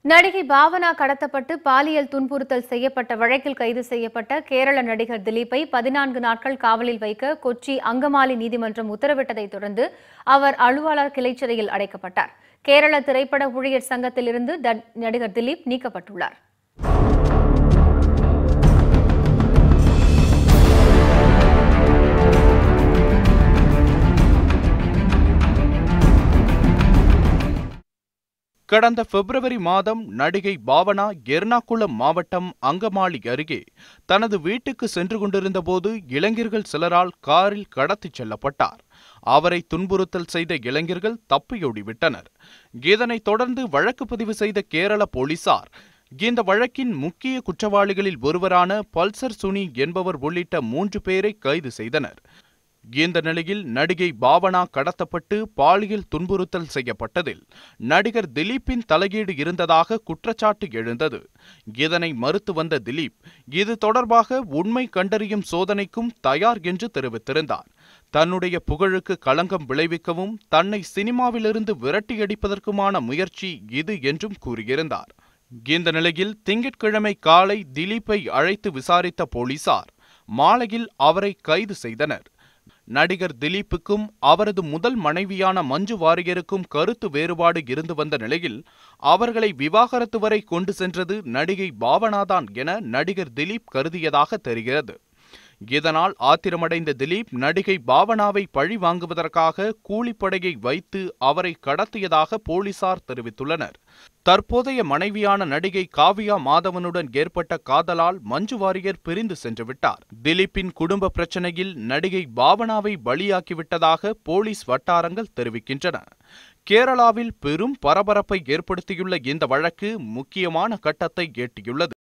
நடிகை பாவனா கடத்தப்பட்டு பாலியல் துன்புறுத்தல் செய்யப்பட்ட வழக்கில் கைது செய்யப்பட்ட கேரள நடிகர் திலீப்பை 14 நாட்கள் காவலில் வைக்க கொச்சி அங்கமாலி நீதிமன்றம் உத்தரவிட்டதைத் தொடர்ந்து அவர் அலுவலர் கிளைச்சிறையில் அடைக்கப்பட்டார். கேரள திரைப்பட ஊழியர் சங்கத்திலிருந்து நடிகர் திலீப் நீக்கப்பட்டுள்ளார். கடந்த பிப்ரவரி மாதம் நடிகை பாவனா எர்ணாகுளம் மாவட்டம் அங்கமாலி அருகே தனது வீட்டுக்கு சென்று கொண்டிருந்தபோது இளைஞர்கள் சிலரால் காரில் கடத்திச் செல்லப்பட்டார். அவரை துன்புறுத்தல் செய்த இளைஞர்கள் தப்பியோடிவிட்டனர். இதனைத் தொடர்ந்து வழக்கு பதிவு செய்த கேரள போலீசார் இந்த வழக்கின் முக்கிய குற்றவாளிகளில் ஒருவரான பல்சர் சுனி என்பவர் உள்ளிட்ட 3 பேரை கைது செய்தனர். இந்த நிலையில் நடிகை பாவனா கடத்தப்பட்டு பாலியல் துன்புறுத்தல் செய்யப்பட்டதில் நடிகர் திலீப்பின் தலையீடு இருந்ததாக குற்றச்சாட்டு எழுந்தது. இதனை மறுத்து வந்த திலீப் இது தொடர்பாக உண்மை கண்டறியும் சோதனைக்கும் தயார் என்று தெரிவித்திருந்தார். தன்னுடைய புகழுக்கு களங்கம் விளைவிக்கவும் தன்னை சினிமாவிலிருந்து விரட்டியடிப்பதற்குமான முயற்சி இது என்றும் கூறியிருந்தார். இந்த நிலையில் திங்கட்கிழமை காலை திலீப்பை அழைத்து விசாரித்த போலீசார் மாலையில் அவரை கைது செய்தனர். நடிகர் திலீப்புக்கும் அவரது முதல் மனைவியான மஞ்சு வாரியருக்கும் கருத்து வேறுபாடு இருந்து வந்த நிலையில் அவர்களை விவாகரத்து வரை கொண்டு சென்றது நடிகை பாவனாதான் என நடிகர் திலீப் கருதியதாக தெரிகிறது. இதனால் ஆத்திரமடைந்த திலீப் நடிகை பாவனாவை பழி வாங்குவதற்காக கூலிப்படையை வைத்து அவரை கடத்தியதாக போலீசார் தெரிவித்துள்ளனர். தற்போதைய மனைவியான நடிகை காவ்யா மாதவனுடன் ஏற்பட்ட காதலால் மஞ்சு வாரியர் பிரிந்து சென்று விட்டார். திலீப்பின் குடும்ப பிரச்சனையில் நடிகை பாவனாவை பலியாக்கிவிட்டதாக போலீஸ் வட்டாரங்கள் தெரிவிக்கின்றன. கேரளாவில் பெரும் பரபரப்பை ஏற்படுத்தியுள்ள இந்த வழக்கு முக்கியமான கட்டத்தை எட்டியுள்ளது.